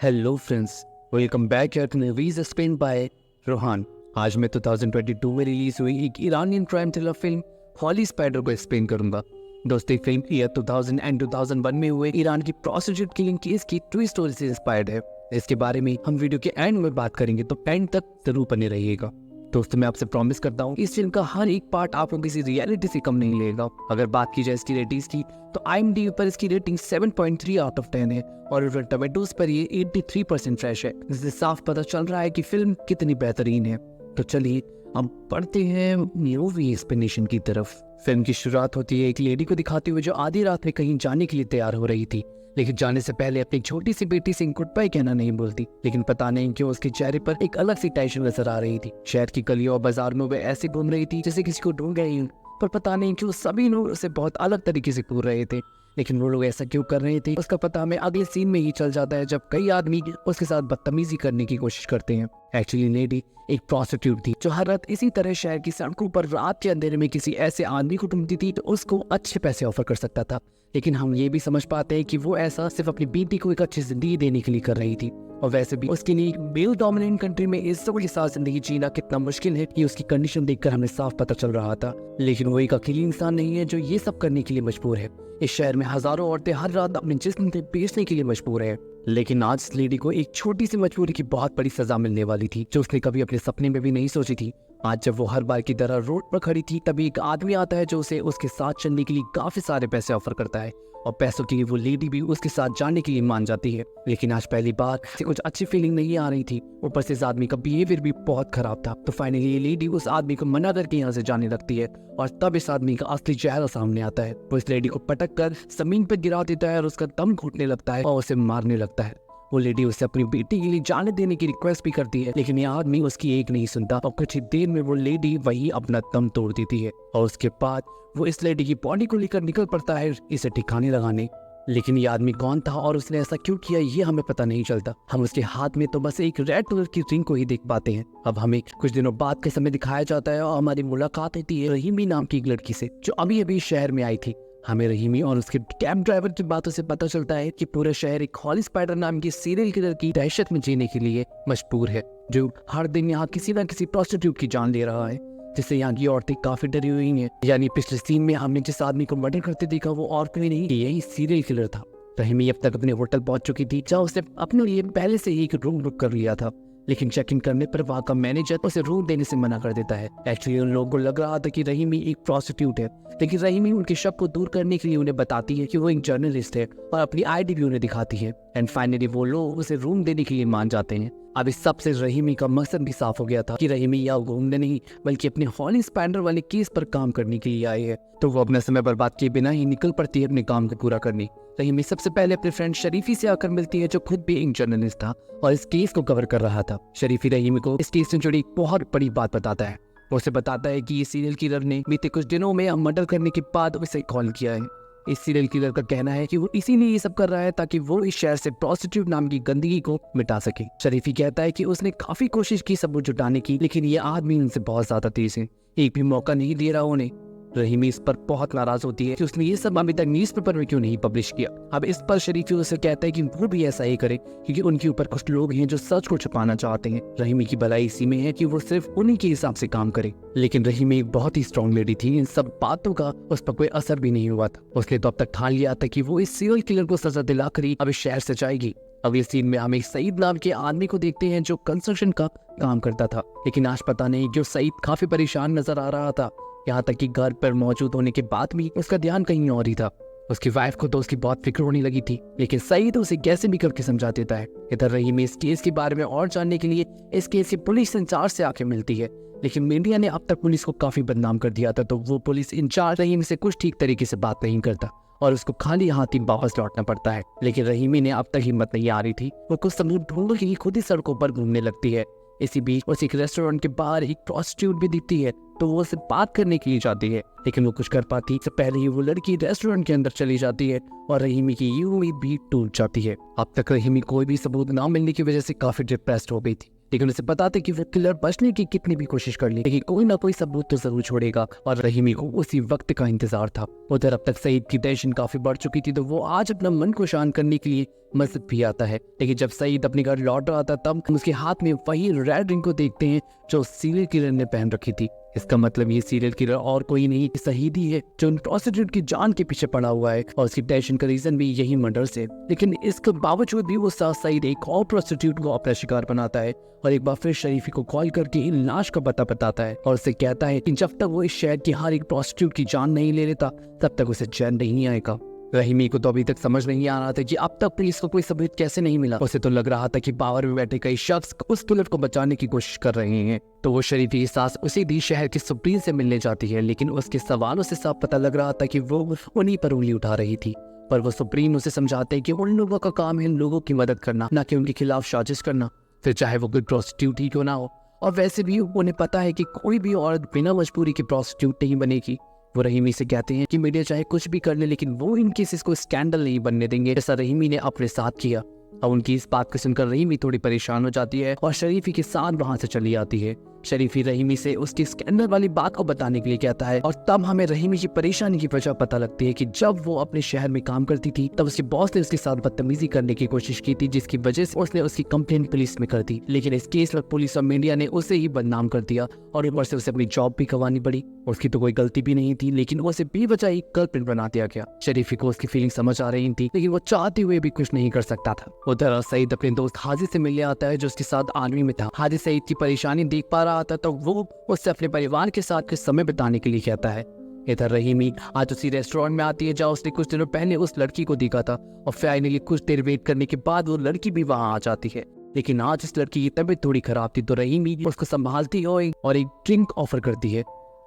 Hello friends, welcome back at movies explained bye Rohan. आज मैं 2022 में रिलीज हुई एक ईरानियन क्राइम थ्रिलर फिल्म हॉली स्पाइडर को एक्सप्लेन करूंगा। दोस्तों, फिल्म ईयर 2000 एंड 2001 में हुए ईरान की प्रोस्टिट्यूट किलिंग केस की ट्रू स्टोरी से इंस्पायर्ड है। इसके बारे में हम वीडियो के एंड में बात करेंगे, तो एंड तक जरूर बने रहिएगा। दोस्तों, मैं आपसे प्रॉमिस करता हूँ इस फिल्म का हर एक पार्ट आपको किसी रियलिटी से कम नहीं लगेगा। अगर बात की जाए इसकी रेटिंग्स की, तो IMDb पर इसकी रेटिंग 7.3 आउट ऑफ 10 है और रॉटन टोमेटोज पर ये 83% फ्रेश है, जिससे साफ पता चल रहा है कि फिल्म कितनी बेहतरीन है। तो चलिए हम बढ़ते हैं मूवी एक्सप्लेनेशन की तरफ। फिल्म की शुरुआत होती है एक लेडी को दिखाते हुए जो आधी रात में कहीं जाने के लिए तैयार हो रही थी, लेकिन जाने से पहले अपनी छोटी सी बेटी से गुड बाय कहना नहीं भूलती। लेकिन पता नहीं क्यों उसके चेहरे पर एक अलग सी टेंशन नजर आ रही थी। शहर की गलियों और बाजार में वह ऐसे घूम रही थी जैसे किसी को ढूंढ रही हूँ, पर पता नहीं क्यों सभी लोग उसे बहुत अलग तरीके से घूर रहे थे। लेकिन वो लोग ऐसा क्यों कर रहे थे, उसका पता हमें अगले सीन में ही चल जाता है, जब कई आदमी उसके साथ बदतमीजी करने की कोशिश करते हैं। एक्चुअली लेडी एक प्रोस्टिट्यूट थी जो हर रात इसी तरह शहर की सड़कों पर रात के अंधेरे में किसी ऐसे आदमी को ढूंढती थी तो उसको अच्छे पैसे ऑफर कर सकता था। लेकिन हम ये भी समझ पाते हैं कि वो ऐसा सिर्फ अपनी बेटी को एक अच्छी जिंदगी देने के लिए कर रही थी। और वैसे भी उसके लिए मेल डोमिनेंट कंट्री में इस सबके साथ जिंदगी जीना कितना मुश्किल है, ये उसकी कंडीशन देखकर हमें साफ पता चल रहा था। लेकिन वो एक अकेली इंसान नहीं है जो ये सब करने के लिए मजबूर है। इस शहर में हजारों औरतें हर रात अपने जिस्म को बेचने के लिए मजबूर है। लेकिन आज इस लेडी को एक छोटी सी मजबूरी की बहुत बड़ी सजा मिलने वाली थी, जो उसने कभी अपने सपने में भी नहीं सोची थी। आज जब वो हर बार की तरह रोड पर खड़ी थी, तभी एक आदमी आता है जो उसे उसके साथ चलने के लिए काफी सारे पैसे ऑफर करता है और पैसों के लिए वो लेडी भी उसके साथ जाने के लिए मान जाती है। लेकिन आज पहली बार से कुछ अच्छी फीलिंग नहीं आ रही थी, ऊपर से इस आदमी का बिहेवियर भी बहुत खराब था। तो फाइनली ये लेडी उस आदमी को मना करके यहाँ से जाने लगती है और तब इस आदमी का असली चेहरा सामने आता है। वो इस लेडी को पटक कर जमीन पर गिरा देता है और उसका दम घुटने लगता है और उसे मारने लगता है। वो लेडी उसे अपनी बेटी के लिए जाने देने की रिक्वेस्ट भी करती है, लेकिन ये आदमी उसकी एक नहीं सुनता और कुछ ही देर में वो लेडी वही अपना दम तोड़ देती है। और उसके बाद वो इस लेडी की बॉडी को लेकर निकल पड़ता है इसे ठिकाने लगाने। लेकिन ये आदमी कौन था और उसने ऐसा क्यों किया, ये हमें पता नहीं चलता। हम उसके हाथ में तो बस एक रेड कलर की रिंग को ही देख पाते हैं। अब हमें कुछ दिनों बाद के समय दिखाया जाता है और हमारी मुलाकात होती है रहीमी नाम की एक लड़की से, जो अभी अभी शहर में आई थी। हमें रहीमी और उसके कैब ड्राइवर की बातों से पता चलता है कि पूरा शहर एक हॉली स्पाइडर नाम की सीरियल किलर की दहशत में जीने के लिए मजबूर है, जो हर दिन यहाँ किसी न किसी प्रोस्टिट्यूट की जान ले रहा है, जिससे यहाँ की औरतें काफी डरी हुई हैं। यानी पिछले सीन में हमने जिस आदमी को मर्डर करते देखा वो और कोई नहीं, यही सीरियल किलर था। रहीमी अब तक अपने होटल पहुंच चुकी थी, जहाँ उसने अपने लिए पहले से ही एक रूम बुक कर लिया था। लेकिन चेक इन करने पर वहाँ का मैनेजर उसे रूम देने से मना कर देता है। एक्चुअली उन लोगों को लग रहा था कि रहीमी एक प्रोस्टिट्यूट है, लेकिन रहीमी उनके शक को दूर करने के लिए उन्हें बताती है कि वो एक जर्नलिस्ट है और अपनी ID भी उन्हें दिखाती है। एंड फाइनली वो लोग उसे रूम देने के लिए मान जाते हैं। अब इस सब से रहीमी का मकसद भी साफ हो गया था कि रहीमी यहाँ घूमने नहीं बल्कि अपने हॉली स्पाइडर वाले केस पर काम करने के लिए आई है। तो वो अपना समय बर्बाद किए बिना ही निकल पड़ती है अपने काम को पूरा करने। रहीमी सबसे पहले अपने फ्रेंड शरीफी से आकर मिलती है, जो खुद भी एक जर्नलिस्ट था और इस केस को कवर कर रहा था। शरीफी रहीमी को इस केस से जुड़ी एक बहुत बड़ी बात बताता है। वो उसे बताता है कि ये सीरियल किलर ने बीते कुछ दिनों में मर्डर करने के बाद उसे कॉल किया है। इस सीरियल किलर का कहना है कि वो इसीलिए ये सब कर रहा है ताकि वो इस शहर से प्रोस्टिट्यूट नाम की गंदगी को मिटा सके। शरीफी कहता है कि उसने काफी कोशिश की सबूत जुटाने की, लेकिन ये आदमी उनसे बहुत ज्यादा तेज है, एक भी मौका नहीं दे रहा उन्हें। रहीमी इस पर बहुत नाराज होती है कि उसने ये सब अभी तक न्यूज़पेपर में क्यों नहीं पब्लिश किया। अब इस पर शरीफी उसे कहता है कि वो भी ऐसा ही करे, क्योंकि उनके ऊपर कुछ लोग हैं जो सच को छुपाना चाहते हैं। रहीमी की भलाई इसी में है कि वो सिर्फ उन्हीं के हिसाब से काम करे। लेकिन रहीमी एक बहुत ही स्ट्रॉन्ग लेडी थी, इन सब बातों का उस पर कोई असर भी नहीं हुआ था। उसने तो अब तक ठान लिया था कि वो इस सीरियल किलर को सजा दिलाकर ही अब इस शहर से जाएगी। अगले सीन में हम एक सईद नाम के आदमी को देखते हैं जो कंस्ट्रक्शन का काम करता था, लेकिन आज पता नहीं क्यों सईद काफी परेशान नजर आ रहा था। यहाँ तक कि घर पर मौजूद होने के बाद भी उसका ध्यान कहीं और ही था। उसकी वाइफ को तो उसकी बहुत फिक्र होने लगी थी, लेकिन सईद उसे कैसे भी करके समझा देता है। इधर रहीमी इस केस के बारे में और जानने के लिए इस केस की पुलिस इंचार्ज से आके मिलती है, लेकिन मीडिया ने अब तक पुलिस को काफी बदनाम कर दिया था, तो वो पुलिस इंचार्ज रहीमी से कुछ ठीक तरीके से बात नहीं करता और उसको खाली हाथ ही वापस लौटना पड़ता है। लेकिन रहीमी ने अब तक हिम्मत नहीं आ रही थी, वो कुछ सबूत ढूंढ के खुद ही सड़कों पर घूमने लगती है। इसी बीच उसे एक रेस्टोरेंट के बाहर एक प्रोस्टिट्यूट भी दिखती है, तो वो उससे बात करने के लिए जाती है, लेकिन वो कुछ कर पाती इससे पहले ही वो लड़की रेस्टोरेंट के अंदर चली जाती है और रहीमी की ये उम्मीद भी टूट जाती है। अब तक रहीमी कोई भी सबूत ना मिलने की वजह से काफी डिप्रेस्ड हो गई थी। लेकिन उसे पता था कि वो किलर बचने की कितनी भी कोशिश कर ली, लेकिन कोई ना कोई सबूत तो जरूर छोड़ेगा। और रहीमी को उसी वक्त का इंतजार था। उधर अब तक सईद की टेंशन काफी बढ़ चुकी थी, तो वो आज अपना मन को शांत करने के लिए मस्जिद भी आता है। लेकिन जब सईद अपने घर लौट रहा था, तब उसके हाथ में वही रेड रिंग को देखते हैं जो सीरियल किलर ने पहन रखी थी। इसका मतलब ये सीरियल किलर और कोई नहीं, शहीद ही है, जो प्रोस्टिट्यूट की जान के पीछे पड़ा हुआ है। और उसकी टेंशन का रीजन भी यही मर्डर से। लेकिन इसके बावजूद भी वो सईद एक और प्रोस्टिट्यूट को अपना शिकार बनाता है और एक बार फिर शरीफी को कॉल करके इन लाश का पता बताता है और उसे कहता है कि जब तक वो इस शहर की हर एक प्रोस्टिट्यूट की जान नहीं ले लेता, तब तक उसे चैन नहीं आएगा। रहीमी को तो अभी तक समझ नहीं आ रहा था कि अब तक पुलिस को कोई सबूत कैसे नहीं मिला। उसे तो लग रहा था कि पावर में बैठे कई शख्स उस किलर को बचाने की कोशिश कर रहे हैं। तो वो शरीफी की सास उसी दिन शहर की सुप्रीम से मिलने जाती है, लेकिन उसके सवालों से साफ पता लग रहा था कि वो उन्हीं पर उंगली उठा रही थी। पर वो सुप्रीम उसे समझाते हैं कि उन लोगों का काम है लोगों की मदद करना, ना कि उनके खिलाफ साजिश करना, फिर चाहे वो कोई प्रोस्टिट्यूट ही क्यों ना हो। और वैसे भी उन्हें पता है कि कोई भी औरत बिना मजबूरी के प्रोस्टिट्यूट नहीं बनेगी। वो रहीमी से कहते हैं कि मीडिया चाहे कुछ भी कर ले, लेकिन वो इन केसेस को स्कैंडल नहीं बनने देंगे, जैसा रहीमी ने अपने साथ किया। अब उनकी इस बात को सुनकर रहीमी थोड़ी परेशान हो जाती है और शरीफी के साथ वहां से चली आती है। शरीफी रहीमी से उसकी स्कैंडल वाली बात को बताने के लिए कहता है और तब हमें रहीमी की परेशानी की वजह पता लगती है कि जब वो अपने शहर में काम करती थी, तब उसके बॉस ने उसके साथ बदतमीजी करने की कोशिश की थी, जिसकी वजह से उसने उसकी कंप्लेन पुलिस में कर दी। लेकिन इस केस पर पुलिस और मीडिया ने उसे ही बदनाम कर दिया और ऊपर से उसे अपनी जॉब भी गंवानी पड़ी। उसकी तो कोई गलती भी नहीं थी, लेकिन उसे बेवजह ही गर्लफ्रेंड बना दिया गया। शरीफी को उसकी फीलिंग समझ आ रही थी, लेकिन वो चाहते हुए भी कुछ नहीं कर सकता था। उधर सईद अपने दोस्त हाजी से मिलने आता है, जो उसके साथ आर्मी में था। हाजी सईद की परेशानी देख पा रहा था, तो वो उससे अपने परिवार के साथ कुछ समय बिताने के लिए कहता है। इधर रहीमी आज उसी रेस्टोरेंट में आती है जहाँ उसने कुछ दिनों पहले उस लड़की को देखा था और फाइनली कुछ देर वेट करने के बाद वो लड़की भी वहाँ आ जाती है। लेकिन आज इस लड़की की तबीयत थोड़ी खराब थी, तो रहीमी उसको संभालती है और एक ड्रिंक ऑफर करती है।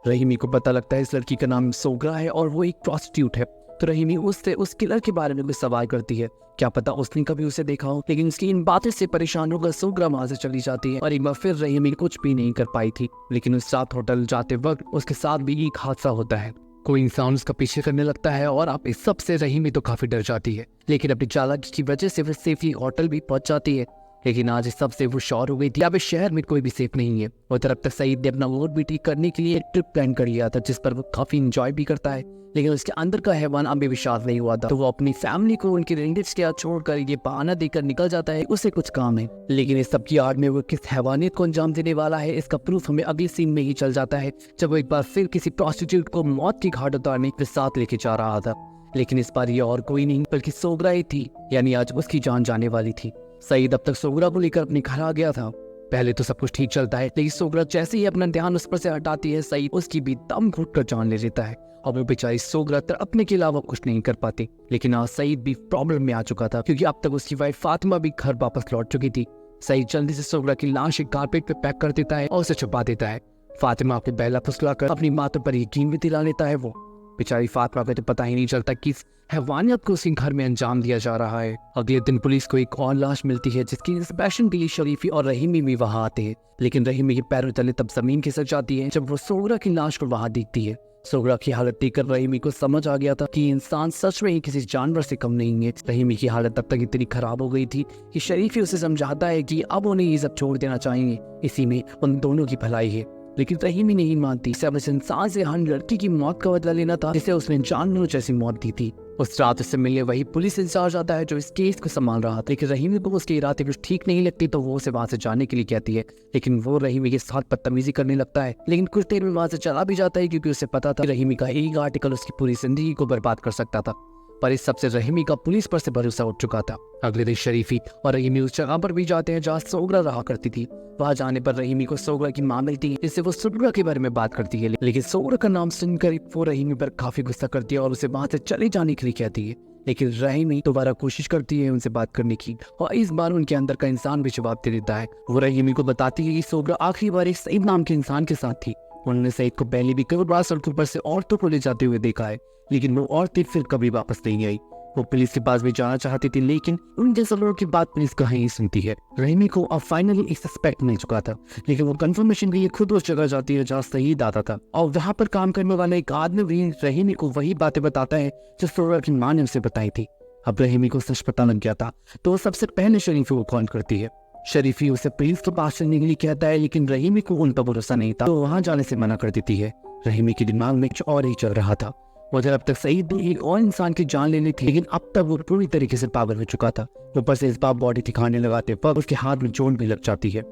रहीमी को पता लगता है इस लड़की का नाम सोगरा है और वो एक प्रोस्टिट्यूट है। तो रहीमी उससे उस किलर के बारे में कुछ सवाल करती है, क्या पता उसने कभी उसे देखा हो। लेकिन उसकी इन बातों से परेशान होकर सोगरा वहां से चली जाती है और एक बार फिर रहीमी कुछ भी नहीं कर पाई थी। लेकिन उस रात होटल जाते वक्त उसके साथ भी एक हादसा होता है। कोई इंसान उसका पीछे करने लगता है और आप इस सब से रहीमी तो काफी डर जाती है, लेकिन अपनी चालाकी की वजह से वो सेफली होटल भी पहुंच जाती है। लेकिन आज इस सब से वो श्योर हो गई थी अब इस शहर में कोई भी सेफ नहीं है। और तरफ तक सईद ने अपना मूड भी ठीक करने के लिए एक ट्रिप प्लान कर लिया था, जिस पर वो काफी इंजॉय भी करता है। लेकिन उसके अंदर का हैवान अभी भी शांत नहीं हुआ था, तो वो अपनी फैमिली को उनके रिलेटिव्स के साथ छोड़कर ये बहाना देकर निकल जाता है, उसे कुछ काम है। लेकिन इस सब की आड़ में वो किस हैवानियत को अंजाम देने वाला है, इसका प्रूफ हमें अगले सीन में ही चल जाता है, जब वो एक बार फिर किसी प्रोस्टिट्यूट को मौत की घाट उतारने के साथ लेके जा रहा था। लेकिन इस बार ये और कोई नहीं बल्कि सोगरा ही थी, यानी आज उसकी जान जाने वाली थी। सईद अब तक सोगरा को लेकर अपने घर आ गया था। पहले तो सब कुछ ठीक चलता है, लेकिन सोगरा जैसे ही अपना ध्यान उस पर से हटाती है, सईद उसकी भी दम घुट कर जान ले लेता है और वो बेचारी सोगरा तड़पने के अलावा कुछ नहीं कर पाती। लेकिन आज सईद भी प्रॉब्लम में आ चुका था, क्योंकि अब तक उसकी वाइफ फातिमा भी घर वापस लौट चुकी थी। सईद जल्दी से सोगरा की लाश एक कारपेट पे पैक कर देता है और उसे छुपा देता है। फातिमा अपने बहला फुसलाकर अपनी माता पर यकीन भी दिला लेता है। वो बेचारी फातिमा को तो पता ही नहीं चलता कि हैवानियत को उसी घर में अंजाम दिया जा रहा है। अगले दिन पुलिस को एक और लाश मिलती है, जिसकी इंस्पेक्शन के लिए शरीफी और रहीमी भी वहां आते हैं। लेकिन रहीमी के पैरों तले तब जमीन खिसक जाती है जब वो सोगरा की लाश को वहां देखती है। सोगरा की हालत देखकर रहीमी को समझ आ गया था कि इंसान सच में ही किसी जानवर से कम नहीं है। रहीमी की हालत तब तक इतनी खराब हो गई थी कि शरीफी उसे समझाता है कि अब उन्हें ये सब छोड़ देना चाहिए, इसी में उन दोनों की भलाई है। लेकिन रहीमी नहीं मानती। अब इस इंसान से हर लड़की की मौत का बदला लेना था, जिसे उसने जानवर जैसी मौत दी थी। उस रात उससे मिलने वही पुलिस इंचार्ज आता है जो इस केस को संभाल रहा था। लेकिन रहीमी को उसके इरादे कुछ ठीक नहीं लगती, तो वो उसे वहां से जाने के लिए कहती है। लेकिन वो रहीमी के साथ बदतमीजी करने लगता है, लेकिन कुछ देर में वहां से चला भी जाता है, क्योंकि उसे पता था रहीमी का एक आर्टिकल उसकी पूरी जिंदगी को बर्बाद कर सकता था। पर इस सबसे रहीमी का पुलिस पर से भरोसा उठ चुका था। अगले दिन शरीफी और रहीमी उस जगह पर भी जाते हैं जहाँ सोगरा रहा करती थी। वहां जाने पर रहीमी को सोगरा की मां मिलती है, जिससे वो सोगरा के बारे में बात करती है। लेकिन सोगरा का नाम सुनकर वो रहीमी पर काफी गुस्सा करती है और उसे वहां से चले जाने के लिए कहती है। लेकिन रहीमी दोबारा कोशिश करती है उनसे बात करने की, और इस बार उनके अंदर का इंसान भी जवाब दे देता है। वो रहीमी को बताती है कि सोगरा आखिरी बार एक सईद नाम के इंसान के साथ थी। उन्होंने सईद को पहले भी कई बार सड़कों पर से औरतों को ले जाते हुए देखा है, लेकिन वो औरतें फिर कभी वापस नहीं आई। वो पुलिस के पास भी जाना चाहती थी, लेकिन उन जैसे लोगों की बात पुलिस कहीं सुनती है। रहीमी को अब फाइनली एक सस्पेक्ट मिल चुका था, लेकिन वो कंफर्मेशन के लिए खुद उस जगह जाती है जहाँ शहीद आता था, और वहाँ पर काम करने वाला एक आदमी भी रहीमी को वही बातें बताता है जो सोगरा की मां ने उसे बताई थी। अब रहीमी को सच पता लग गया था, तो वो सबसे पहले शरीफी को कॉल करती है शरीफी उसे पुलिस के पास चलने के लिए कहता है, लेकिन रहीमी को उन पर भरोसा नहीं था, तो वहाँ जाने से मना कर देती है। रहीमी के दिमाग में कुछ और ही चल रहा था। उधर अब तक सईद ने एक और इंसान की जान लेनी थी, लेकिन अब तक वो पूरी तरीके से पागल हो चुका था। ऊपर से इस बार बॉडी दिखाने लगाते वक्त उसके हाथ में चोट भी लग जाती है।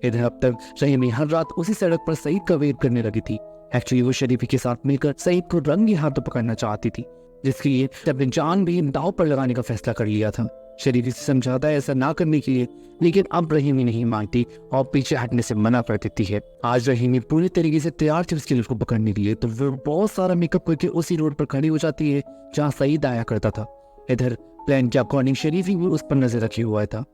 इधर अब तक रहीमी हर रात उसी सड़क पर सईद का वेट करने लगी थी। एक्चुअली वो शरीफी के साथ मिलकर सईद को रंगे हाथों पकड़ना चाहती थी, जिसके लिए अपनी जान भी दांव पर लगाने का फैसला कर लिया था। शरीफी से समझाता है ऐसा ना करने के लिए, लेकिन अब रहीमी नहीं मानती और पीछे हटने से मना कर देती है। आज रहीमी पूरी तरीके से तैयार थी उसके लिफ्ट को पकड़ने के लिए, तो वो बहुत सारा मेकअप करके उसी रोड पर खड़ी हो जाती है जहाँ सईद आया करता था। इधर प्लान के अकॉर्डिंग शरीफी भी उस पर नजर रखे हुआ था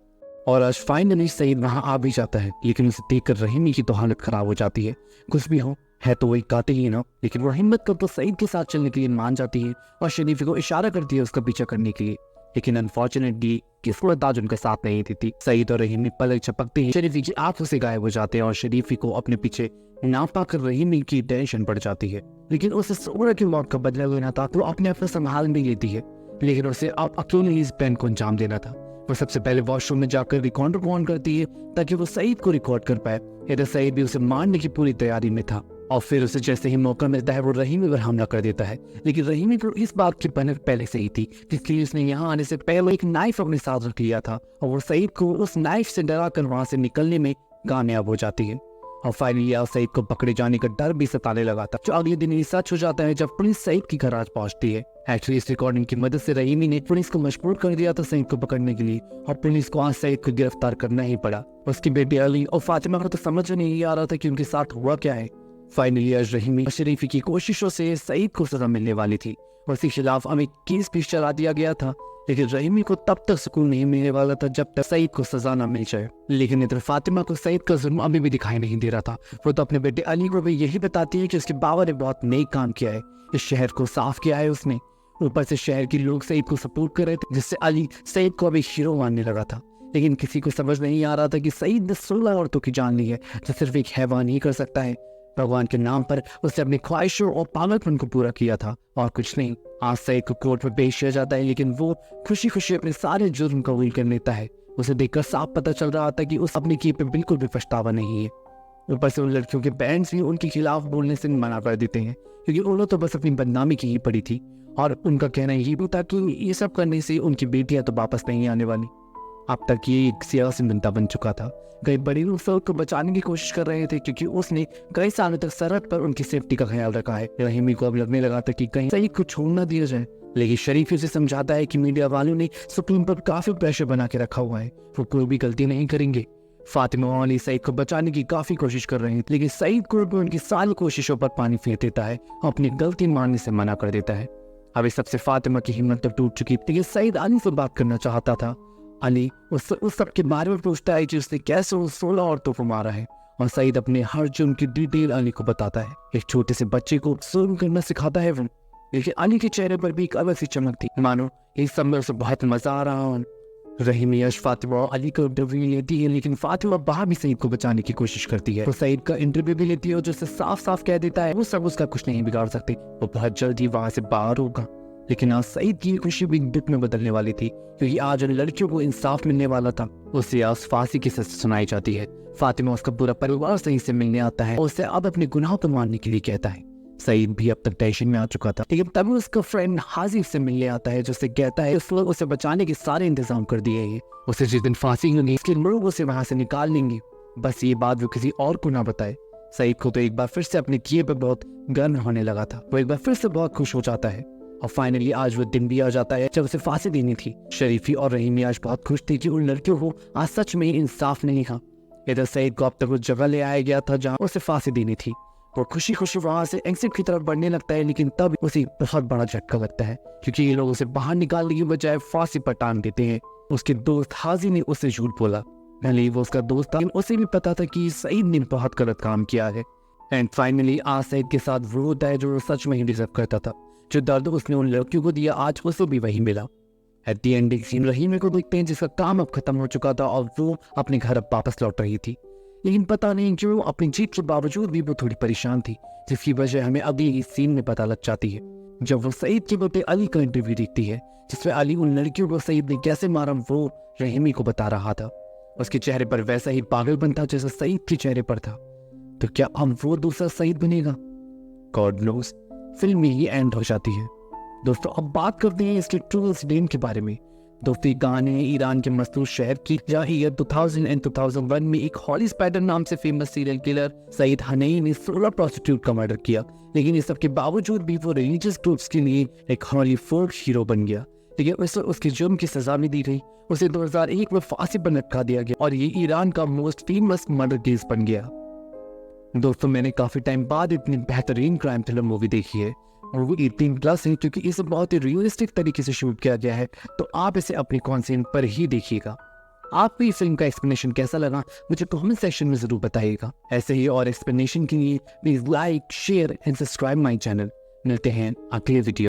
और आज फाइनली सईद वहाँ आ भी जाता है, लेकिन उसे देखकर रहीमी की तो हालत खराब हो जाती है। कुछ भी हो, है तो वही कातिल ही ना, लेकिन वो हिम्मत कर तो सईद के साथ चलने के लिए मान जाती है और शरीफी को इशारा करती है उसका पीछा करने के लिए। लेकिन अनफॉर्चुनेटली किस्मत आज उनके साथ नहीं थी। सईद और रहीमी पलक झपकते ही शरीफी की आंखों से गायब हो जाते हैं और शरीफी को अपने पीछे ना पाकर रहीमी की टेंशन बढ़ जाती है। लेकिन उसे सोरा की मौत का बदला लेना था, तो अपने आप को संभाल भी लेती है, लेकिन उसे अब अकेले ही इस प्लान को अंजाम देना था। वो सबसे पहले वॉशरूम में जाकर रिकॉर्डर ऑन करती है ताकि वो सईद को रिकॉर्ड कर पाए। इधर सईद भी उसे मारने की पूरी तैयारी में था और फिर उसे जैसे ही मौका मिलता है वो रहीमी पर हमला कर देता है। लेकिन रहीमी को इस बात की भनक पहले से ही थी, इसलिए उसने यहाँ आने से पहले एक नाइफ अपने साथ रख लिया था और वो सईद को उस नाइफ से डराकर वहां से निकलने में कामयाब हो जाती है। और फाइनली सईद को पकड़े जाने का डर भी सताने लगा था, जो अगले दिन ही सच हो जाता है जब पुलिस सईद की घर आज पहुंचती है। एक्चुअली इस रिकॉर्डिंग की मदद से रहीमी ने पुलिस को मजबूर कर दिया था सईद को पकड़ने के लिए और पुलिस को आज सईद को गिरफ्तार करना ही पड़ा। उसकी बेटी अली और फातिमा को तो समझ नहीं आ रहा था कि उनके साथ हुआ क्या है। फाइनली आज रहीमी और शरीफी की कोशिशों से सईद को सजा मिलने वाली थी। उसके खिलाफ हमें केस भी चला दिया गया था, लेकिन रहीमी को तब तक सुकून नहीं मिलने वाला था जब तक सईद को सजा न मिल जाए। लेकिन इधर फातिमा को सईद का जुल्म अभी भी दिखाई नहीं दे रहा था। वो तो अपने बेटे अली को भी यही बताती है कि उसके बाबा ने बहुत नेक काम किया है, इस शहर को साफ किया है उसने। ऊपर से शहर के लोग सईद को सपोर्ट कर रहे थे, जिससे अली सईद को अभी हीरो मानने लगा था। लेकिन किसी को समझ नहीं आ रहा था कि सईद ने 16 औरतों की जान ली है, जो सिर्फ एक हैवान ही कर सकता है। भगवान के नाम पर उसने अपनी ख्वाहिशों और पागलपन को पूरा किया था और कुछ नहीं। आज सईद को कोर्ट में पेश किया जाता है, लेकिन वो खुशी खुशी अपने सारे जुर्म कबूल कर लेता है। उसे देखकर साफ पता चल रहा था कि उस अपनी की पे बिल्कुल भी पछतावा नहीं है। ऊपर से उन लड़कियों के पेरेंट्स भी उनके खिलाफ बोलने से मना कर देते हैं, क्योंकि उन्होंने तो बस अपनी बदनामी की ही पड़ी थी और उनका कहना ये भी था कि ये सब करने से उनकी बेटियां तो वापस नहीं आने वाली। अब तक ये एक सियासी मुद्दा बन चुका था। कई बड़ी लोग सईद को बचाने की कोशिश कर रहे थे, क्योंकि उसने कई सालों तक सरहद पर उनकी सेफ्टी का ख्याल रखा है। रहीमी को अब लगने लगा था कि कहीं सईद को छोड़ ना दिया जाए, लेकिन शरीफी उसे समझाता है कि मीडिया वालों ने सुप्रीम पर काफी प्रेशर बना के रखा हुआ है, वो कोई भी गलती नहीं करेंगे। फातिमा और अली सईद को बचाने की काफी कोशिश कर रहे हैं, लेकिन सईद को भी उनकी सारी कोशिशों पर पानी फेर देता है और अपनी गलती मानने से मना कर देता है। अब इस सबसे फातिमा की हिम्मत तक टूट चुकी, लेकिन सईद अली से बात करना चाहता था। अली उस सब के बारे में पूछता है कि उसने कैसे उन 16 औरतों को मारा है, और सईद अपने हर जुर्म की डिटेल अली को बताता है। एक छोटे से बच्चे को जुल्म करना सिखाता है वो, लेकिन अली के चेहरे पर भी एक अलग सी चमक थी, मानो इस सब में उसे बहुत मजा आ रहा हो। रहीमी यश फातिमा और अली का इंटरव्यू लेती है, लेकिन फातिमा बाहर भी सईद को बचाने की कोशिश करती है। तो सईद का इंटरव्यू भी लेती है, जो साफ साफ कह देता है वो सब उसका कुछ नहीं बिगाड़ सकते, वो बहुत जल्द ही वहां से बाहर होगा। लेकिन आज सईद की खुशी भी दुख में बदलने वाली थी, क्योंकि आज उन लड़कियों को इंसाफ मिलने वाला था। उसे आज फांसी की सजा सुनाई जाती है। फातिमा उसका पूरा परिवार सईद से मिलने आता है और उसे अब अपने गुनाह को मानने के लिए कहता है। सईद भी अब तक टेंशन में आ चुका था, लेकिन तभी उसका फ्रेंड हाजिफ से मिलने आता है, जो कहता है उस वक्त उसे बचाने के सारे इंतजाम कर दिए हैं। उसे जिस दिन फांसी होगी उसके लोग उसे वहां से निकाल लेंगे, बस ये बात वो किसी और को ना बताए। सईद को तो एक बार फिर से अपने किए पर बहुत गर्व होने लगा था। वो एक बार फिर से बहुत खुश हो जाता है और फाइनली आज वो दिन भी आ जाता है जब उसे फांसी देनी थी। शरीफी और रहीमी आज बहुत खुश थे कि उन लड़कियों को आज सच में इंसाफ नहीं था। इधर सईद को अब तक उस जगह ले आया गया था जहाँ उसे फांसी देनी थी। वो खुशी खुशी वहां से एग्जिट की तरफ बढ़ने लगता है, लेकिन तब उसे बहुत बड़ा झटका लगता है, क्योंकि ये लोग उसे बाहर निकालने की बजाय फांसी पर टांग देते हैं। उसके दोस्त हाजी ने उसे झूठ बोला, भले वो उसका दोस्त था, लेकिन उसे भी पता था कि सईद ने बहुत गलत काम किया है। एंड फाइनली आज सईद के साथ वो होता है जो सच में ही डिजर्व करता था। जो दर्द उसने उन लड़कियों को दिया आज उसे भी वही मिला। एट द एंड एक सीन रहीमी को देखते हैं, जिसका काम अब खत्म हो चुका था और वो अपने घर अब वापस लौट रही थी, लेकिन पता नहीं क्यों अपनी जीत के बावजूद भी वो थोड़ी परेशान थी, जिसकी वजह हमें अगली इस सीन में पता लग जाती है, जब वो सईद के बेटे अली का इंटरव्यू देखती है, जिसमें अली उन लड़कियों को सईद ने कैसे मारा वो रहीमी को बता रहा था। उसके चेहरे पर वैसा ही पागलपन था जैसा सईद के चेहरे पर था। तो क्या अब वो दूसरा सईद बनेगा? God knows. फिल्म में ही एंड हो जाती है। दोस्तों अब बात करते हैं इसके ट्रू इंसिडेंट के बारे में। दोस्तों ये कहानी है ईरान के मशहूर शहर की, जहाँ ईयर 2000 और 2001 में एक हॉली स्पाइडर नाम से famous serial killer Saeed Hanaei ने 16 प्रोस्टिट्यूट का मर्डर किया। लेकिन इस सब के बावजूद भी वो रिलीजियस ग्रुप्स के लिए एक हॉलीवुड हीरो बन गया। लेकिन उसे उसके जुर्म की सजा भी दी गई। उसे 2001 में फांसी पर लटका दिया गया और ये ईरान का मोस्ट फेमस मर्डर केस बन गया। दोस्तों मैंने काफी टाइम बाद इतनी बेहतरीन क्राइम थ्रिलर मूवी देखी है और वो 18+ है, क्योंकि इसे बहुत ही रियलिस्टिक तरीके से शूट किया गया है। तो आप इसे अपनी कॉन्सेंट पर ही देखिएगा। आपको ये फिल्म का एक्सप्लेनेशन कैसा लगा मुझे कमेंट सेक्शन में जरूर बताइएगा। ऐसे ही और एक्सप्लेनेशन के लिए please like, share and subscribe my channel. मिलते हैं अगले वीडियो।